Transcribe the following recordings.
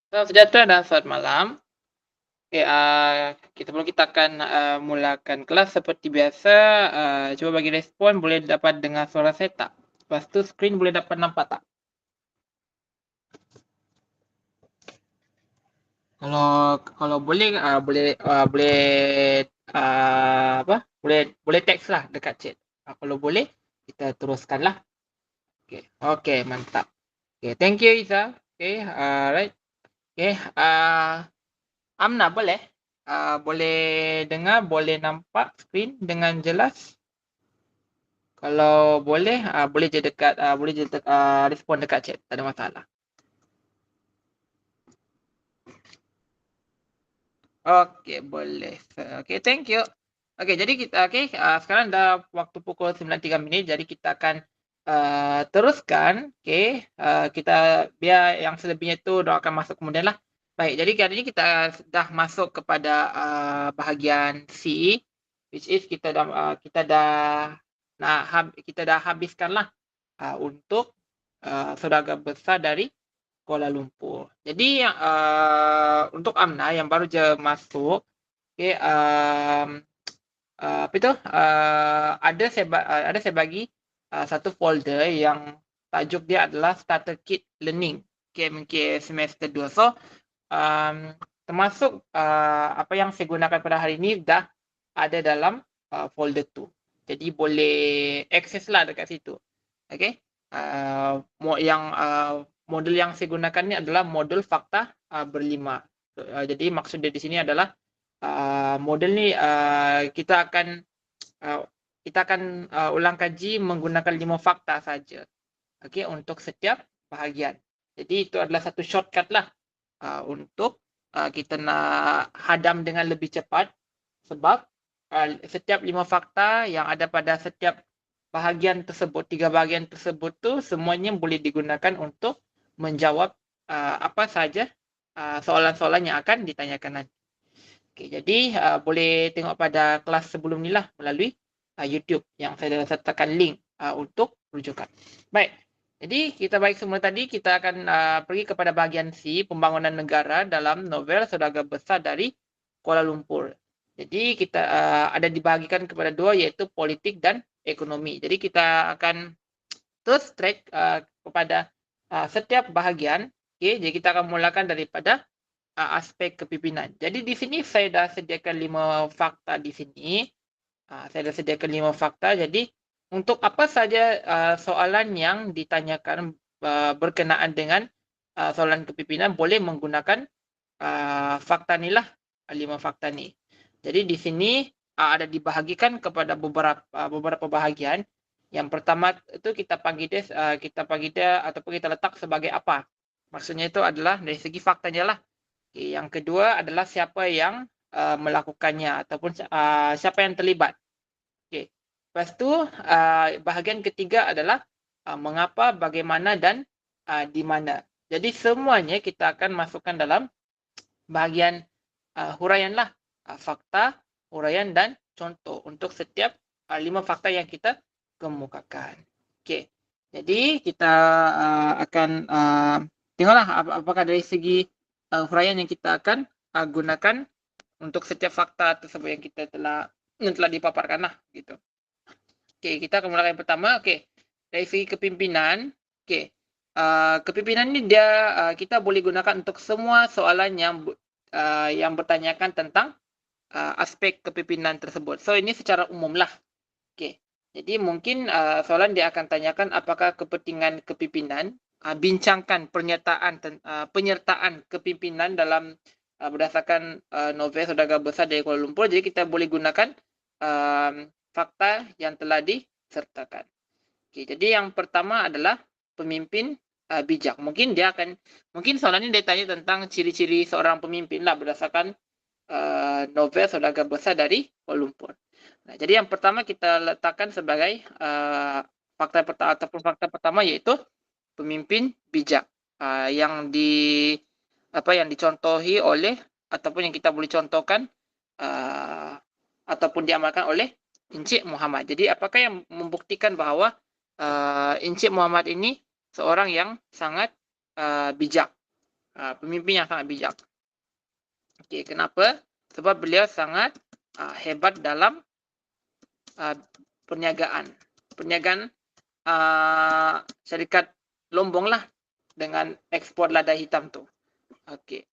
Salam sejahtera dan selamat malam. Oke, kita akan mulakan kelas seperti biasa. Coba bagi respon, boleh dapat dengar suara saya tak? Lepas tu skrin boleh dapat nampak tak? Kalau boleh, boleh apa? Boleh teks lah dekat chat. Kalau boleh, kita teruskanlah. Okey, mantap. Okay, thank you Iza. Okay, right. Okay, Amna boleh? Boleh dengar, boleh nampak skrin dengan jelas? Kalau boleh, boleh je respon dekat chat, tak ada masalah. Okey, boleh. Okey, thank you. Okey, jadi sekarang dah waktu pukul 9.03, jadi kita akan teruskan. Okey, kita biar yang selebihnya tu dah akan masuk kemudian lah. Baik, jadi kali ini kita dah masuk kepada bahagian C, which is kita dah habiskan lah untuk saudagar besar dari Kuala Lumpur. Jadi untuk Amna yang baru je masuk, apa itu? Ada saya bagi satu folder yang tajuk dia adalah Starter Kit Learning. Mungkin semester 2. So, termasuk apa yang saya gunakan pada hari ini dah ada dalam folder tu. Jadi boleh akses lah dekat situ. Okay. Modul yang saya gunakan ni adalah modul fakta berlima. Jadi maksud dia di sini adalah modul ni kita akan ulang kaji menggunakan 5 fakta saja. Okey, untuk setiap bahagian. Jadi itu adalah satu shortcut lah untuk kita nak hadam dengan lebih cepat, sebab setiap 5 fakta yang ada pada setiap bahagian tersebut, 3 bahagian tersebut tu semuanya boleh digunakan untuk menjawab apa saja soalan-soalan yang akan ditanyakan nanti. Okay, jadi boleh tengok pada kelas sebelum ni lah melalui YouTube yang saya dah sertakan link untuk rujukan. Baik, jadi kita baik semula tadi, kita akan pergi kepada bahagian C, pembangunan negara dalam novel Saudagar Besar dari Kuala Lumpur. Jadi kita ada dibahagikan kepada dua, iaitu politik dan ekonomi. Jadi kita akan terus track kepada setiap bahagian. Okay, jadi kita akan mulakan daripada aspek kepimpinan. Jadi di sini saya dah sediakan 5 fakta di sini. Jadi untuk apa saja soalan yang ditanyakan berkenaan dengan soalan kepimpinan, boleh menggunakan fakta ni lah, 5 fakta ni. Jadi di sini ada dibahagikan kepada beberapa bahagian. Yang pertama itu kita panggil dia ataupun kita letak sebagai apa. Maksudnya itu adalah dari segi faktanya lah. Okay, yang kedua adalah siapa yang melakukannya ataupun siapa yang terlibat. Okay. Lepas tu bahagian ketiga adalah mengapa, bagaimana dan di mana. Jadi semuanya kita akan masukkan dalam bahagian huraian lah. Fakta, huraian dan contoh untuk setiap 5 fakta yang kita kemukakan. Okay. Jadi kita akan tengoklah apakah dari segi huraian yang kita akan gunakan untuk setiap fakta tersebut yang telah dipaparkan lah gitu. Okey, kita akan mulakan yang pertama. Okey, dari segi kepimpinan. Okey, kepimpinan ni dia kita boleh gunakan untuk semua soalan yang bertanyakan tentang aspek kepimpinan tersebut. So ini secara umum lah. Okey, jadi mungkin soalan dia akan tanyakan apakah kepentingan kepimpinan, bincangkan penyertaan kepimpinan dalam berdasarkan novel Saudagar Besar dari Kuala Lumpur. Jadi kita boleh gunakan fakta yang telah disertakan. Okay, jadi yang pertama adalah pemimpin bijak. Mungkin soalan ini dia tanya tentang ciri-ciri seorang pemimpin lah berdasarkan novel Saudagar Besar dari Kuala Lumpur. Nah, jadi yang pertama kita letakkan sebagai fakta pertama iaitu pemimpin bijak yang dicontohi oleh ataupun yang kita boleh contohkan ataupun diamalkan oleh Encik Muhammad. Jadi apakah yang membuktikan bahawa Encik Muhammad ini seorang yang sangat bijak. pemimpin yang sangat bijak. Okey, kenapa? Sebab beliau sangat hebat dalam perniagaan. Perniagaan syarikat Lombong lah dengan ekspor lada hitam tu. Okey.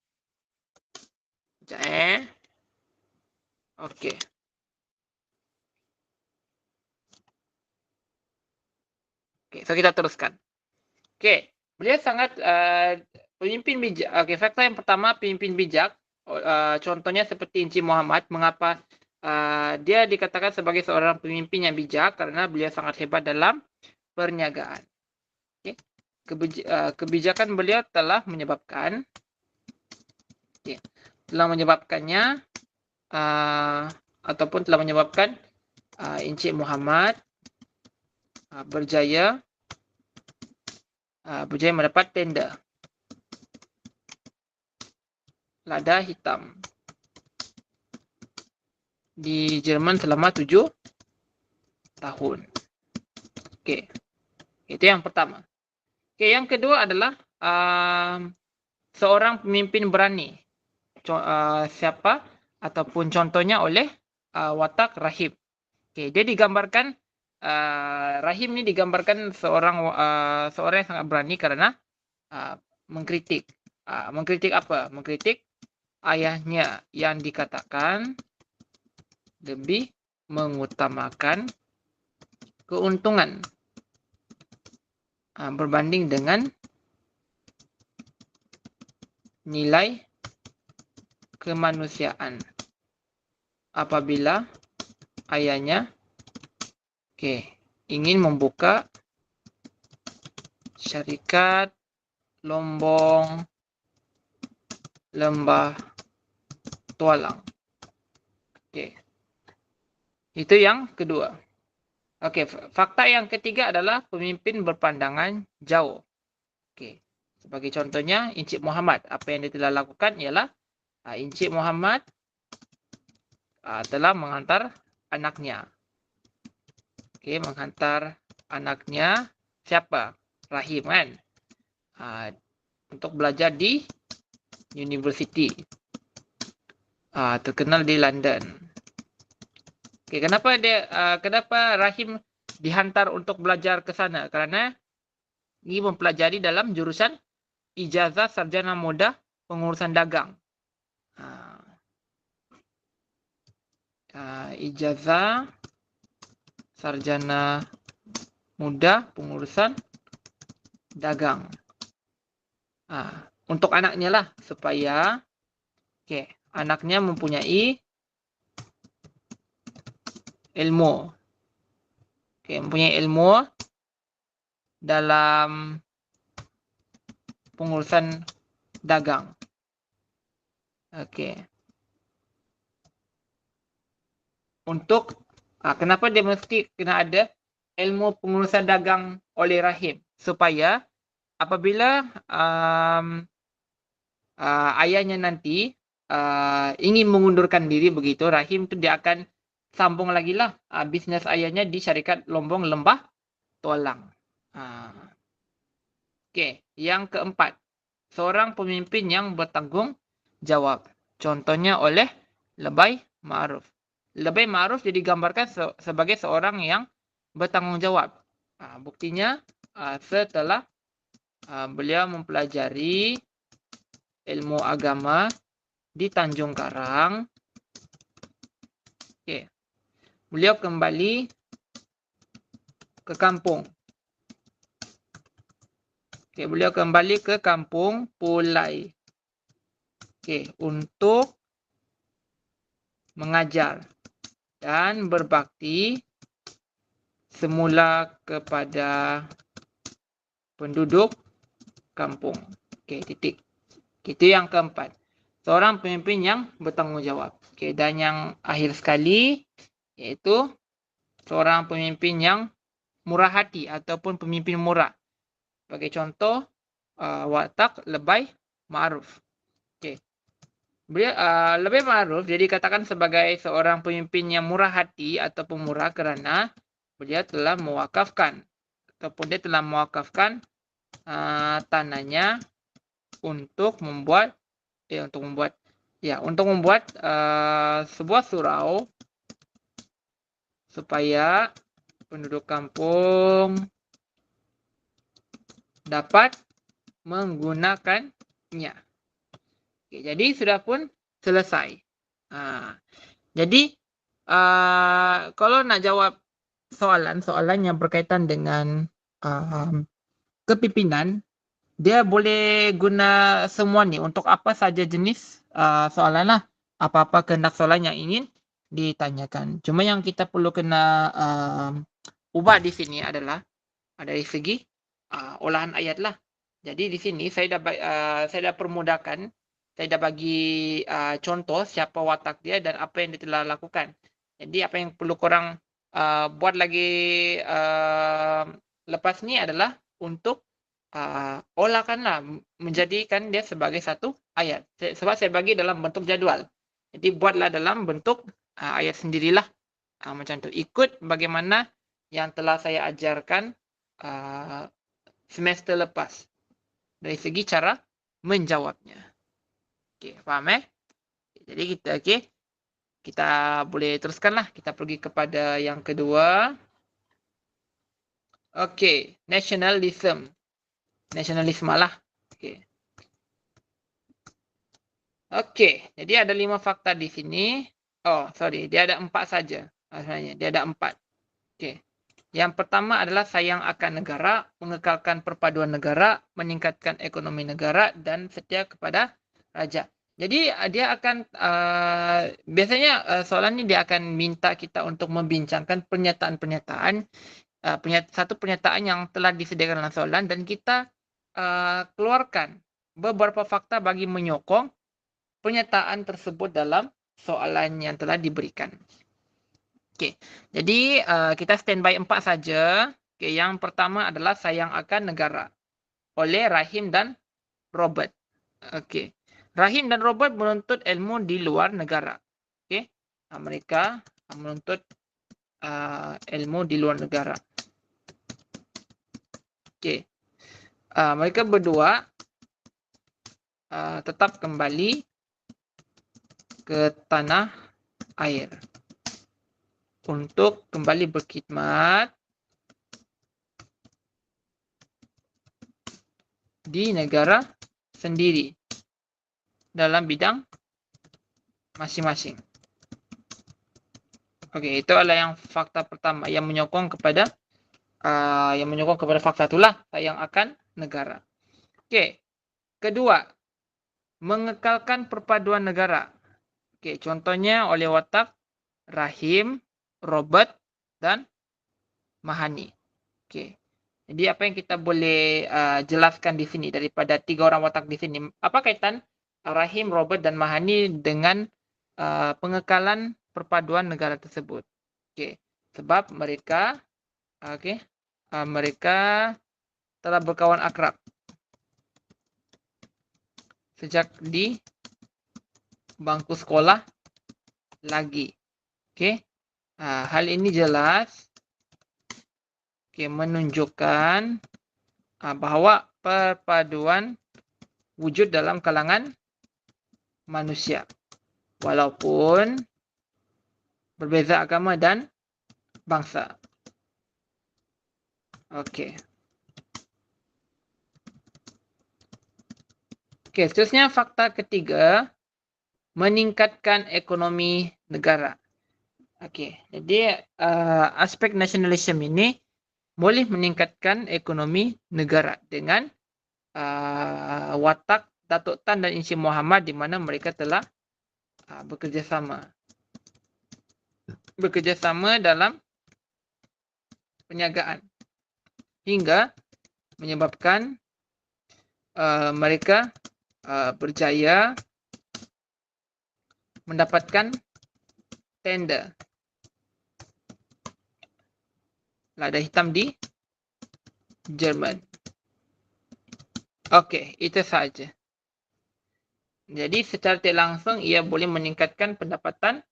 Sekejap Okey. Okey, so kita teruskan. Okey, beliau sangat pemimpin bijak. Okey, fakta yang pertama, pemimpin bijak. Contohnya seperti Encik Muhammad. Mengapa dia dikatakan sebagai seorang pemimpin yang bijak? Karena beliau sangat hebat dalam perniagaan. Okay. Kebijakan beliau telah menyebabkannya ataupun telah menyebabkan Encik Muhammad berjaya mendapat tender lada hitam di Jerman selama 7 tahun. Okey. Itu yang pertama. Okey, yang kedua adalah seorang pemimpin berani. Siapa ataupun contohnya oleh watak Rahim. Okey, dia digambarkan Rahim ni digambarkan seorang yang sangat berani kerana mengkritik. Mengkritik apa? Mengkritik ayahnya yang dikatakan lebih mengutamakan keuntungan berbanding dengan nilai kemanusiaan. Apabila ayahnya ingin membuka syarikat Lombong Lembah Tualang. Itu yang kedua. Fakta yang ketiga adalah pemimpin berpandangan jauh. Sebagai contohnya Encik Muhammad, apa yang dia telah lakukan ialah Encik Muhammad telah menghantar anaknya. Menghantar anaknya siapa? Rahim kan? Untuk belajar di university terkenal di London. Kenapa Rahim dihantar untuk belajar ke sana? Kerana dia mempelajari dalam jurusan Ijazah Sarjana Muda Pengurusan Dagang. Ijazah Sarjana Muda Pengurusan Dagang. Untuk anaknya lah, supaya anaknya mempunyai ilmu. Mempunyai ilmu dalam pengurusan dagang. Untuk kenapa dia mesti kena ada ilmu pengurusan dagang oleh Rahim? Supaya apabila ayahnya nanti ingin mengundurkan diri begitu, Rahim tu dia akan sambung lagi lah bisnes ayahnya di syarikat Lombong Lembah Tualang. Yang keempat, seorang pemimpin yang bertanggung jawab. Contohnya oleh Lebay Ma'ruf. Lebay Ma'ruf jadi digambarkan sebagai seorang yang bertanggung jawab. Buktinya setelah beliau mempelajari ilmu agama di Tanjung Karang, beliau kembali ke kampung. Beliau kembali ke kampung Pulai. Untuk mengajar dan berbakti semula kepada penduduk kampung. Titik. Itu yang keempat. Seorang pemimpin yang bertanggungjawab. Dan yang akhir sekali iaitu seorang pemimpin yang murah hati ataupun pemimpin murah. Sebagai contoh watak Lebay Ma'ruf. Lebay Ma'ruf jadi dikatakan sebagai seorang pemimpin yang murah hati ataupun murah kerana beliau telah mewakafkan tanahnya untuk membuat sebuah surau supaya penduduk kampung dapat menggunakannya. Okey, jadi sudah pun selesai. Jadi kalau nak jawab soalan yang berkaitan dengan kepimpinan, dia boleh guna semua ni untuk apa saja jenis soalan lah. Apa-apa kehendak soalan yang ingin ditanyakan. Cuma yang kita perlu kena ubah di sini adalah dari segi olahan ayat lah. Jadi di sini saya dah permudahkan, saya dah bagi contoh siapa watak dia dan apa yang dia telah lakukan. Jadi apa yang perlu korang buat lagi lepas ni adalah untuk olahkanlah, menjadikan dia sebagai satu ayat. Sebab saya bagi dalam bentuk jadual. Jadi buatlah dalam bentuk ayat sendirilah. Macam tu. Ikut bagaimana yang telah saya ajarkan semester lepas. Dari segi cara menjawabnya. Okey, faham Jadi kita boleh teruskanlah. Kita pergi kepada yang kedua. Okey, nationalism. Nasionalisme lah. Okey, jadi ada 5 fakta di sini. Oh, sorry, dia ada 4 saja. Sebenarnya dia ada 4. Okey. Yang pertama adalah sayang akan negara, mengekalkan perpaduan negara, meningkatkan ekonomi negara dan setia kepada raja. Jadi dia akan biasanya soalan ni dia akan minta kita untuk membincangkan pernyataan-pernyataan, satu pernyataan yang telah disediakan dalam soalan dan kita keluarkan beberapa fakta bagi menyokong pernyataan tersebut dalam soalan yang telah diberikan. Okey, jadi kita standby 4 saja. Okey, yang pertama adalah sayang akan negara oleh Rahim dan Robert. Okey, Rahim dan Robert menuntut ilmu di luar negara. Okey, mereka menuntut ilmu di luar negara. Okey, mereka berdua tetap kembali ke tanah air untuk kembali berkhidmat di negara sendiri dalam bidang masing-masing. Okey, itu adalah yang fakta pertama yang menyokong kepada fakta itulah sayang akan negara. Okey. Kedua, mengekalkan perpaduan negara. Okey, contohnya oleh watak Rahim, Robert dan Mahani. Okey. Jadi apa yang kita boleh jelaskan di sini daripada 3 orang watak di sini? Apa kaitan Rahim, Robert dan Mahani dengan pengekalan perpaduan negara tersebut? Okey. Sebab mereka mereka telah berkawan akrab sejak di bangku sekolah lagi. Okey. Hal ini jelas menunjukkan bahawa perpaduan wujud dalam kalangan manusia walaupun berbeza agama dan bangsa. Okey. Okey, seterusnya fakta ketiga, meningkatkan ekonomi negara. Okey, jadi aspek nasionalisme ini boleh meningkatkan ekonomi negara dengan watak Datuk Tan dan Encik Muhammad di mana mereka telah bekerjasama dalam perniagaan hingga menyebabkan mereka berjaya mendapatkan tender lada hitam di Jerman. Okey, itu saja. Jadi secara tidak langsung ia boleh meningkatkan pendapatan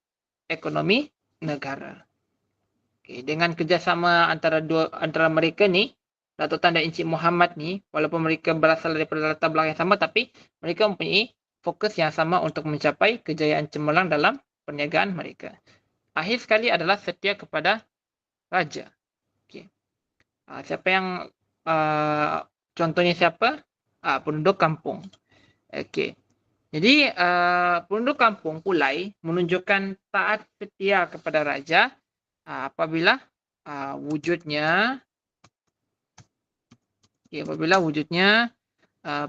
ekonomi negara. Okey, dengan kerjasama antara mereka ni, Datuk Tan dan Encik Muhammad ni, walaupun mereka berasal daripada latar belakang yang sama, tapi mereka mempunyai fokus yang sama untuk mencapai kejayaan cemerlang dalam perniagaan mereka. Akhir sekali adalah setia kepada raja. Okay. Siapa yang contohnya siapa? Penduduk kampung. Okay. Jadi penduduk kampung Pulai menunjukkan taat setia kepada raja apabila wujudnya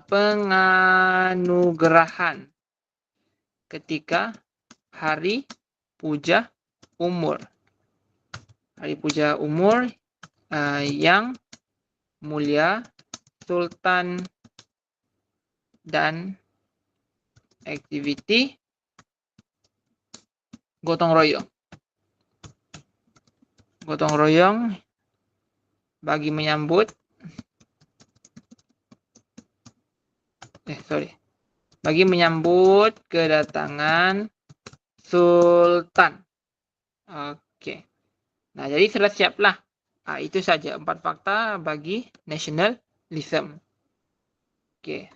penganugerahan ketika hari puja umur. Hari puja umur yang mulia Sultan dan aktiviti gotong royong. Gotong royong bagi menyambut kedatangan Sultan. Okey. Nah, jadi sudah siaplah. Itu saja 4 fakta bagi nationalism. Okey.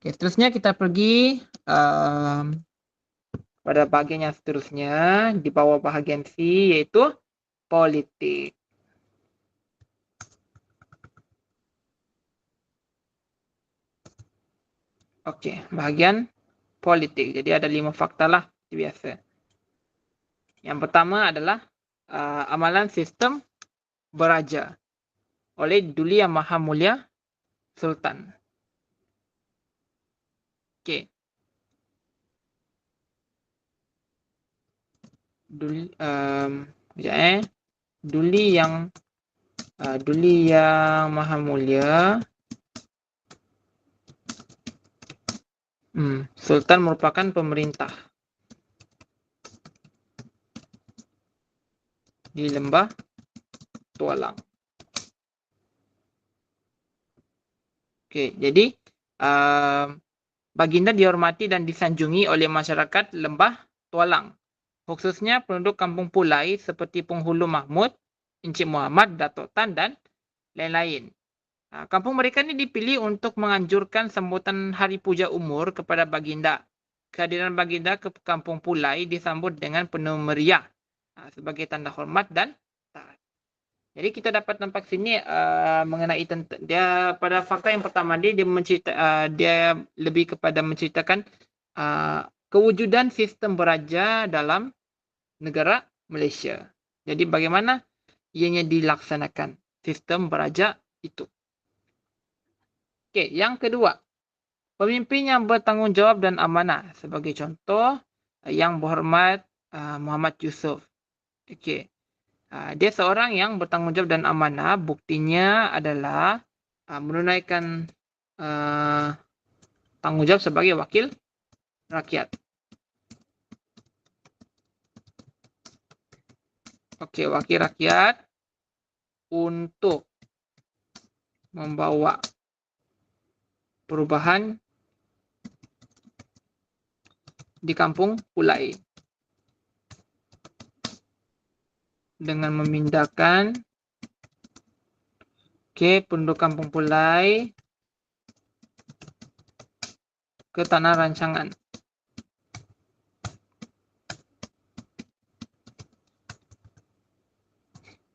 Okay, seterusnya kita pergi pada bahagian yang seterusnya di bawah bahagian C, iaitu politik. Okey, bahagian politik. Jadi ada 5 fakta lah, seperti biasa. Yang pertama adalah amalan sistem beraja oleh Duli Yang Maha Mulia Sultan. Okey. Duli Yang Maha Mulia Sultan merupakan pemerintah di Lembah Tualang. Okey, jadi baginda dihormati dan disanjungi oleh masyarakat Lembah Tualang, khususnya penduduk kampung Pulai seperti Penghulu Mahmud, Encik Muhammad, Datuk Tan dan lain-lain. Kampung mereka ni dipilih untuk menganjurkan sambutan Hari Puja Umur kepada baginda. Kehadiran baginda ke kampung Pulai disambut dengan penuh meriah sebagai tanda hormat dan taat. Jadi kita dapat nampak sini mengenai dia pada fakta yang pertama dia lebih kepada menceritakan kewujudan sistem beraja dalam negara Malaysia. Jadi bagaimana ianya dilaksanakan sistem beraja itu. Okey, yang kedua, pemimpin yang bertanggungjawab dan amanah. Sebagai contoh, Yang Berhormat Muhammad Yusof. Okey. Dia seorang yang bertanggungjawab dan amanah. Buktinya adalah menunaikan tanggungjawab sebagai wakil rakyat. Okey, wakil rakyat untuk membawa perubahan di kampung Pulai dengan memindahkan penduduk kampung Pulai ke tanah rancangan.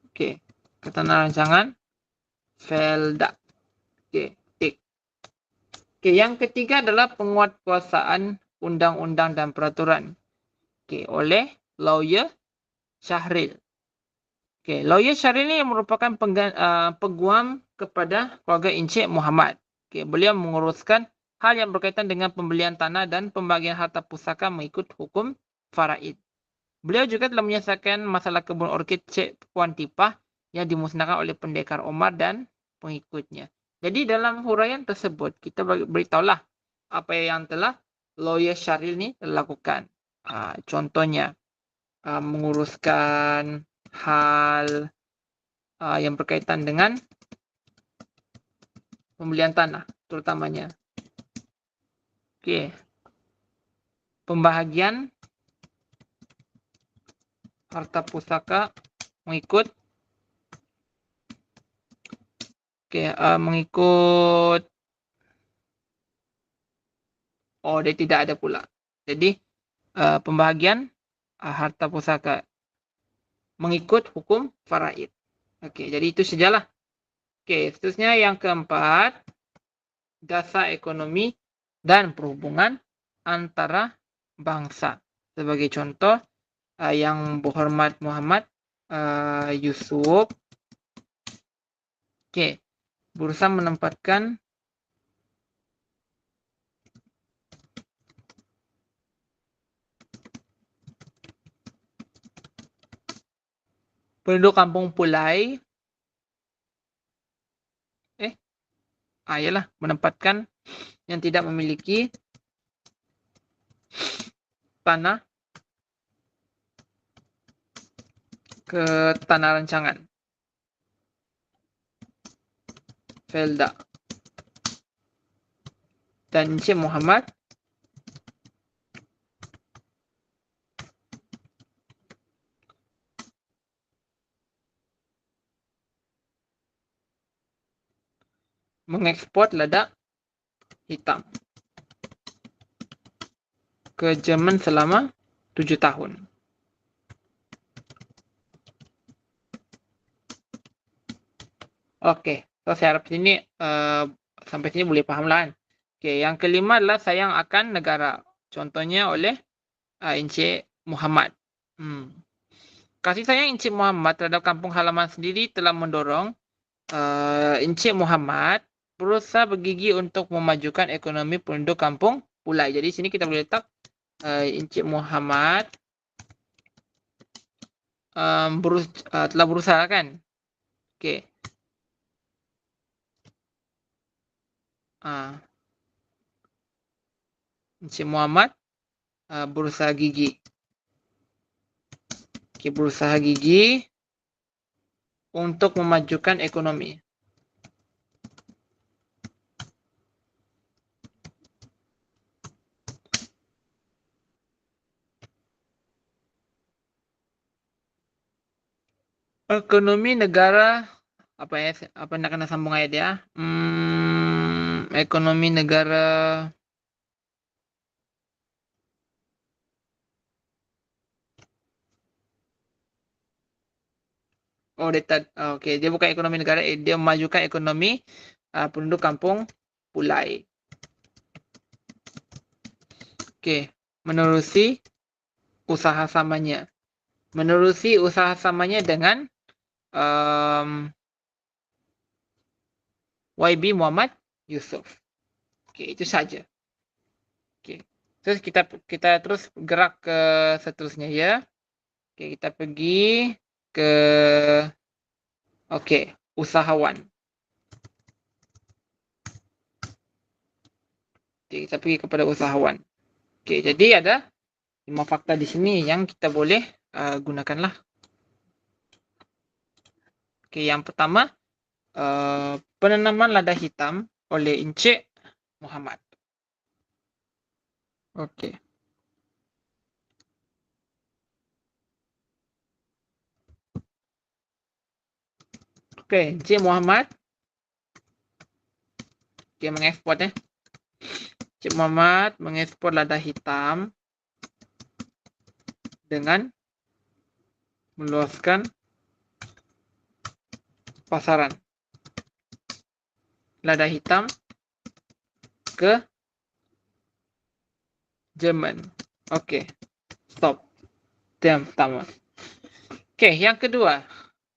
Okey, ke tanah rancangan Felda. Okey, tik. Okey, yang ketiga adalah penguatkuasaan undang-undang dan peraturan. Okey, oleh Lawyer Syahril. Okey, Lawyer Syahril ini merupakan peguam kepada keluarga Encik Muhammad. Okey, beliau menguruskan hal yang berkaitan dengan pembelian tanah dan pembagian harta pusaka mengikut hukum faraid. Beliau juga telah menyelesaikan masalah kebun orkid Cik Puan Tipah yang dimusnahkan oleh Pendekar Omar dan pengikutnya. Jadi dalam huraian tersebut kita beritahulah apa yang telah Lawyer Syahril ni lakukan. Contohnya menguruskan hal yang berkaitan dengan pembelian tanah terutamanya. Okey. Pembahagian harta pusaka mengikut Okey, mengikut dia tidak ada pula. Jadi, pembahagian harta pusaka mengikut hukum faraid. Okey, jadi itu sajalah. Okey, seterusnya yang keempat, dasar ekonomi dan perhubungan antara bangsa. Sebagai contoh, yang berhormat Muhammad Yusuf berusaha menempatkan penduduk kampung Pulai menempatkan yang tidak memiliki tanah ke tanah rancangan Felda, dan Encik Muhammad mengekspor lada hitam ke Jerman selama 7 tahun. Okey, so saya harap sini sampai sini boleh faham lah kan. Okey, yang kelima adalah sayang akan negara. Contohnya oleh Encik Muhammad. Kasih sayang Encik Muhammad terhadap kampung halaman sendiri telah mendorong Encik Muhammad berusaha bergigi untuk memajukan ekonomi penduduk kampung Pulai. Jadi sini kita boleh letak Encik Muhammad telah berusaha kan. Okey. Encik Muhammad berusaha gigi. Okey, berusaha gigi untuk memajukan ekonomi. Ekonomi negara apa nak kena sambung ayat dia? Ekonomi negara okey, dia bukan ekonomi negara, dia memajukan ekonomi penduduk kampung Pulai. Okey, menerusi usaha samanya. Menerusi usaha samanya dengan YB Muhammad Yusuf. Okey, itu saja. Okey. Terus kita terus gerak ke seterusnya ya. Okey, kita pergi ke usahawan. Okey, kita pergi kepada usahawan. Okey, jadi ada 5 fakta di sini yang kita boleh gunakanlah. Okey, yang pertama penanaman lada hitam oleh Encik Muhammad. Okey. Okey, Encik Muhammad mengekspor Encik Muhammad mengekspor lada hitam dengan meluaskan pasaran lada hitam ke Jerman. Okey, stop. Itu yang pertama. Okey, yang kedua,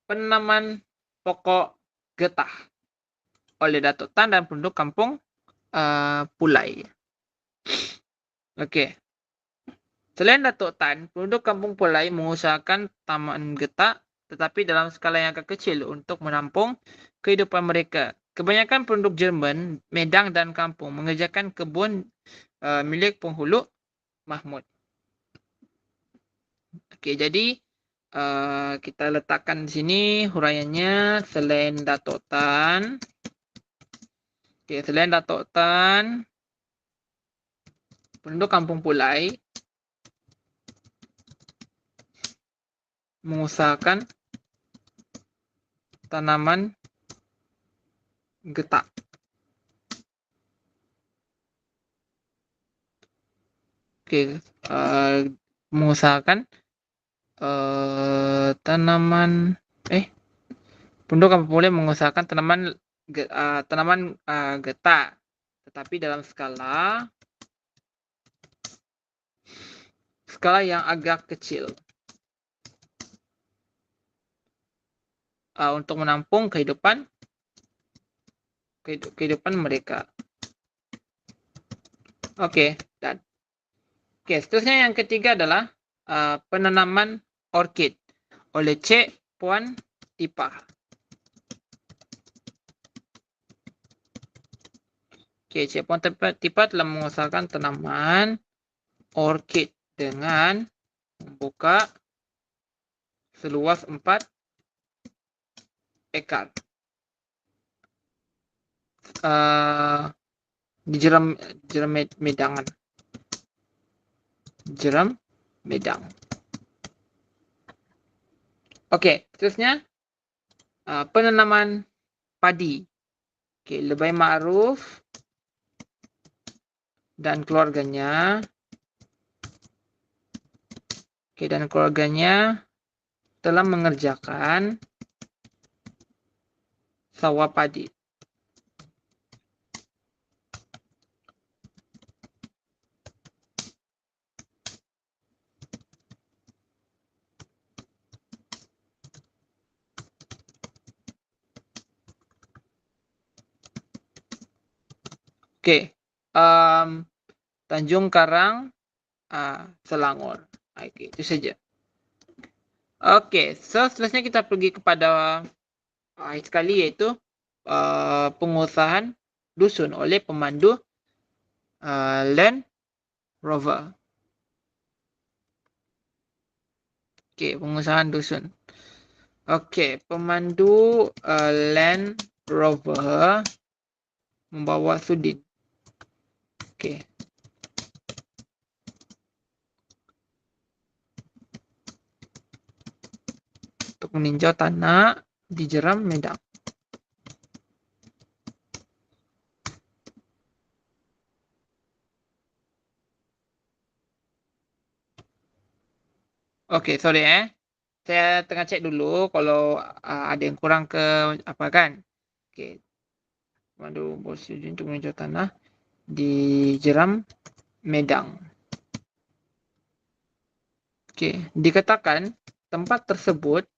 penanaman pokok getah oleh Datuk Tan dan penduduk kampung Pulai. Okey. Selain Datuk Tan, penduduk kampung Pulai mengusahakan taman getah tetapi dalam skala yang agak kecil untuk menampung kehidupan mereka. Kebanyakan penduduk Jerman, Medang dan kampung mengerjakan kebun milik penghulu Mahmud. Okey, jadi kita letakkan di sini huraiannya selain Datuk Tan. Okey, selain Datuk Tan, penduduk kampung Pulai mengusahakan tanaman getah. Oke, mengusahakan tanaman penduduk apa boleh mengusahakan tanaman getah, tetapi dalam skala yang agak kecil untuk menampung kehidupan mereka. Oke, dan seterusnya yang ketiga adalah penanaman orkid oleh Cik Puan Tipah. Cik Puan Tipah telah mengusahakan tanaman orkid dengan membuka seluas 4 ekar di jeram medang. Oke, seterusnya penanaman padi. Lebay Ma'ruf dan keluarganya telah mengerjakan sawah padi. Oke, Tanjung Karang, Selangor. Oke, itu saja. Oke, seterusnya kita pergi kepada sekali yaitu pengusahaan dusun oleh pemandu Land Rover. Oke, pengusahaan dusun. Oke, pemandu Land Rover membawa Sudin. Oke. Untuk meninjau tanah di jeram medang. Oke, sorry saya tengah cek dulu kalau ada yang kurang ke apa kan. Oke. Pemandu membawa Sudin untuk meninjau tanah di jeram medang. Oke, dikatakan tempat tersebut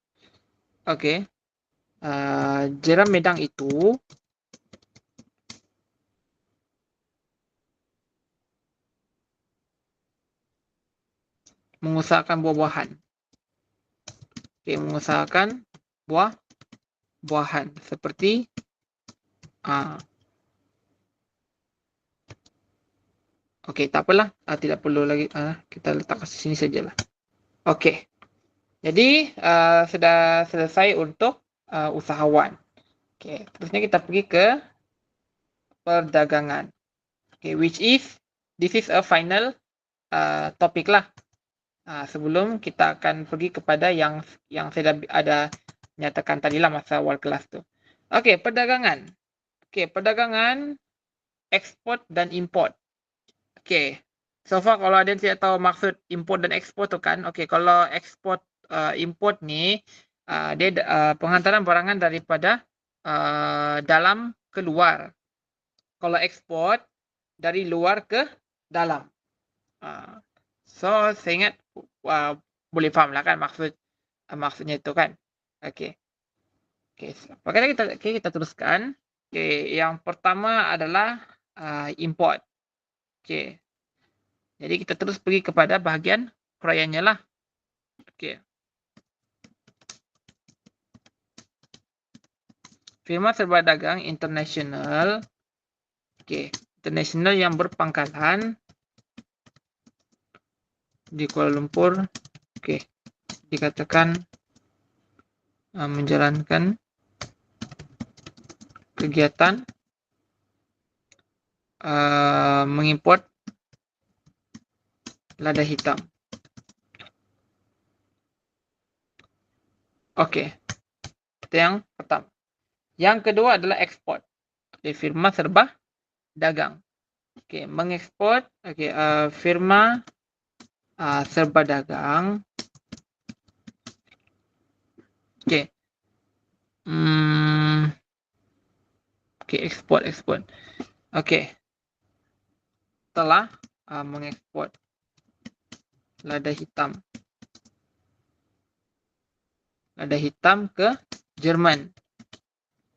jeram medang itu mengusahakan buah-buahan. Mengusahakan buah-buahan seperti tak apalah, tidak perlu lagi, kita letak ke sini sajalah. Oke. Jadi sudah selesai untuk usahawan. Oke, terusnya kita pergi ke perdagangan. Oke, this is a final topik lah. Sebelum kita akan pergi kepada yang saya ada nyatakan tadi lah masa awal kelas tu. Oke, perdagangan. Oke, perdagangan ekspor dan import. Oke. So far kalau ada yang tidak tahu maksud import dan ekspor tu kan. Oke, kalau ekspor import ni dia penghantaran barangan daripada dalam ke luar. Kalau ekspor dari luar ke dalam. So saya ingat boleh faham lah kan maksudnya itu kan. Oke. Kita teruskan. Oke, yang pertama adalah import. Oke. Jadi kita terus pergi kepada bahagian huraiannya lah. Oke. Firma serba dagang internasional. Oke, internasional yang berpangkalan di Kuala Lumpur. Oke, dikatakan menjalankan kegiatan mengimport lada hitam. Oke, itu yang pertama. Yang kedua adalah ekspor. firma serba dagang. Okey, mengekspor firma serba dagang. Okey. Okey, ekspor. Okey. Telah mengekspor lada hitam ke Jerman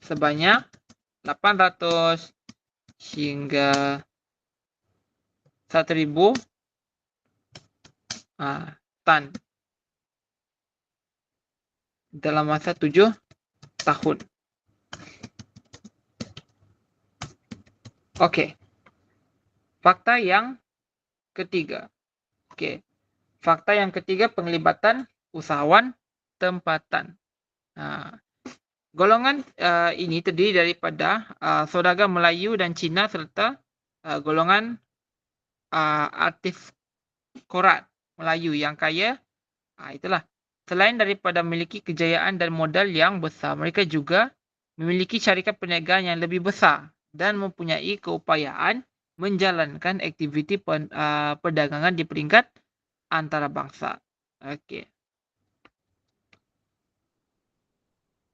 sebanyak 800 hingga 1,000 tan dalam masa 7 tahun. Okey. Fakta yang ketiga. Okey. Fakta yang ketiga, penglibatan usahawan tempatan. Golongan ini terdiri daripada saudagar Melayu dan Cina serta golongan artis korat Melayu yang kaya. Itulah. Selain daripada memiliki kejayaan dan modal yang besar, mereka juga memiliki syarikat perniagaan yang lebih besar dan mempunyai keupayaan menjalankan aktiviti perdagangan di peringkat antarabangsa. Okey.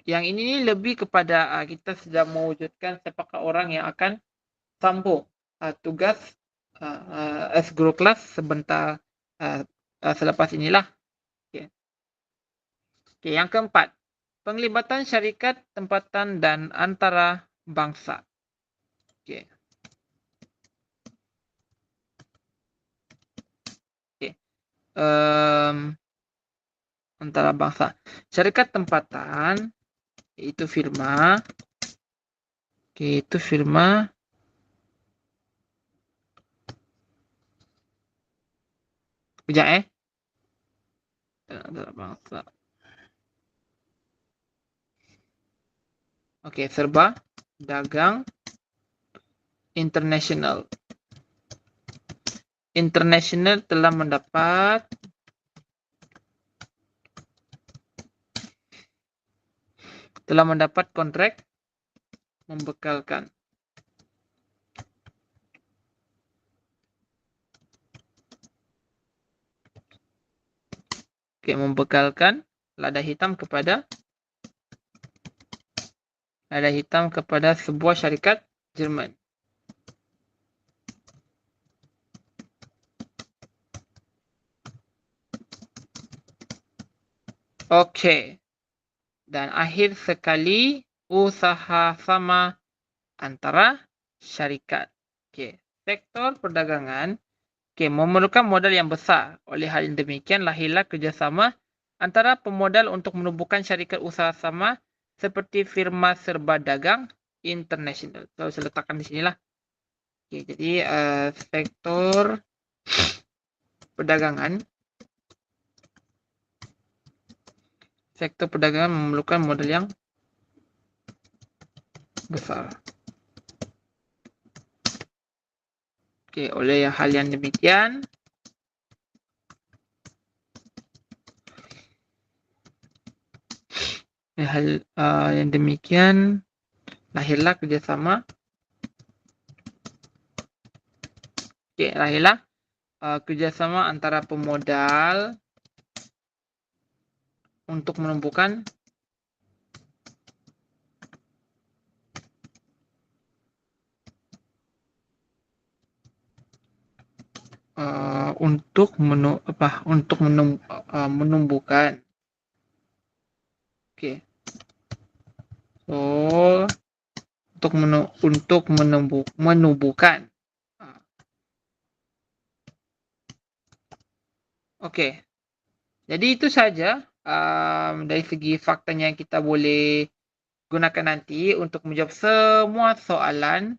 Yang ini lebih kepada kita sedang mewujudkan siapakah orang yang akan sambung tugas as guru kelas sebentar selepas inilah. Okey, yang keempat, penglibatan syarikat tempatan dan antarabangsa. Okey. Antarabangsa. Syarikat tempatan itu firma. Okey, itu firma kejap antarabangsa. Okey, serba dagang internasional. Internasional telah mendapat kontrak membekalkan. Okey, membekalkan lada hitam kepada sebuah syarikat Jerman. Okey. Dan akhir sekali, usaha sama antara syarikat. Okey, sektor perdagangan memerlukan modal yang besar. Oleh hal yang demikian, lahirlah kerjasama antara pemodal untuk menubuhkan syarikat usaha sama seperti firma serba dagang internasional. So, saya letakkan di sinilah. Okey, jadi sektor perdagangan memerlukan modal yang besar. Okey, oleh hal yang demikian, lahirlah kerjasama. Okey, lahirlah kerjasama antara pemodal untuk menumbuhkan menumbuhkan. Okey. So, untuk menumbuhkan. Okey. Jadi itu saja dari segi faktanya yang kita boleh gunakan nanti untuk menjawab semua soalan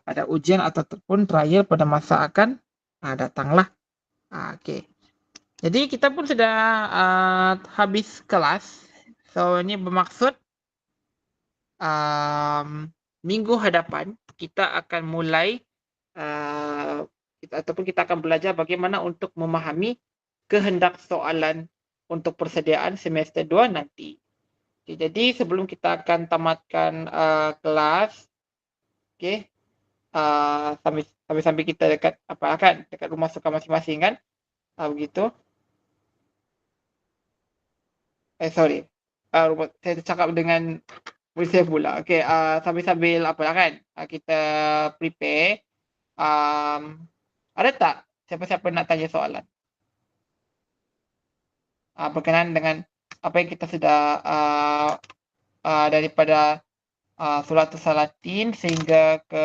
pada ujian ataupun trial pada masa akan datanglah. Okey. Jadi kita pun sudah habis kelas. So ini bermaksud minggu hadapan kita akan mulai kita akan belajar bagaimana untuk memahami kehendak soalan untuk persediaan semester 2 nanti. Jadi sebelum kita akan tamatkan kelas, Okey. Sambil kita dekat apa kan, dekat rumah sukan masing-masing kan. Begitu. Sorry. Saya cakap dengan murid saya pula. Okey, sambil-sambil apalah kan, kita prepare, ada tak siapa-siapa nak tanya soalan? Berkenaan dengan apa yang kita sudah daripada Suratul Salatin sehingga ke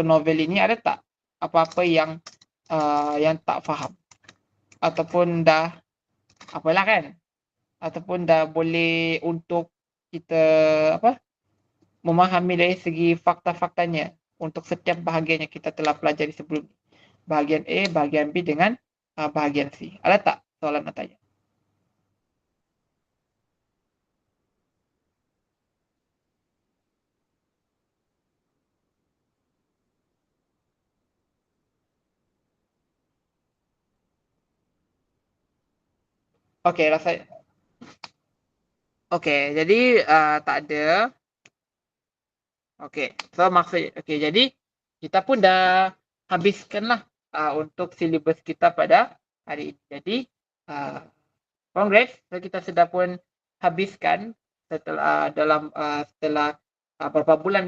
novel ini, ada tak apa-apa yang tak faham ataupun dah apalah kan, ataupun dah boleh untuk kita memahami dari segi fakta-faktanya untuk setiap bahagian yang kita telah pelajari sebelum ni. Bahagian A, bahagian B dengan bahagian C. Ada tak soalan nak tanya? Okey, jadi tak ada. Okey, so jadi kita pun dah habiskanlah untuk silibus kita pada hari ini. Jadi congrats, kita sudah pun habiskan setelah beberapa bulan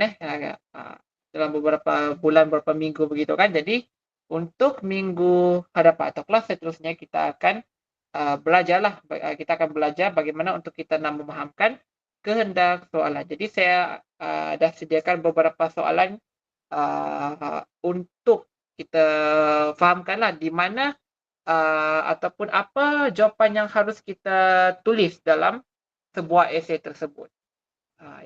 dalam beberapa bulan, beberapa minggu begitu kan. Jadi untuk minggu hadapan atau kelas seterusnya kita akan kita akan belajar bagaimana untuk kita nak memahamkan kehendak soalan. Jadi saya dah sediakan beberapa soalan untuk kita fahamkanlah di mana ataupun apa jawapan yang harus kita tulis dalam sebuah esei tersebut.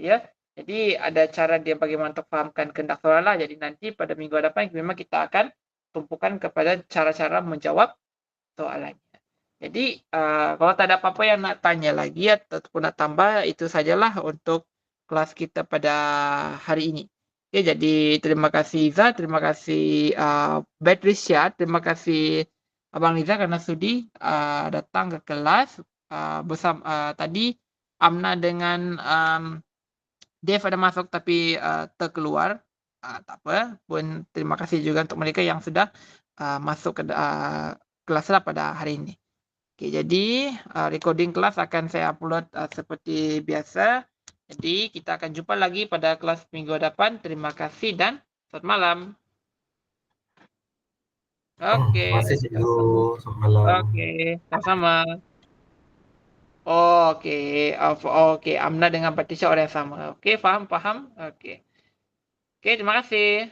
Ya. Jadi ada cara dia bagaimana untuk fahamkan kehendak soalan lah. Jadi nanti pada minggu hadapan memang kita akan tumpukan kepada cara-cara menjawab soalannya. Jadi kalau tak ada apa-apa yang nak tanya lagi ataupun nak tambah, itu sajalah untuk kelas kita pada hari ini. Okay, jadi terima kasih Iza, terima kasih Patricia, terima kasih Abang Riza kerana sudi datang ke kelas bersama tadi. Amna dengan Dave ada masuk tapi terkeluar. Tak apa, pun terima kasih juga untuk mereka yang sudah masuk ke kelas lah pada hari ini. Okay, jadi recording kelas akan saya upload seperti biasa. Jadi kita akan jumpa lagi pada kelas minggu depan. Terima kasih dan selamat malam. Okey. Terima kasih cikgu. Selamat malam. Okey, sama-sama. Okey, Amna dengan Patricia orang yang sama. Okey, faham? Okey. Okey, terima kasih.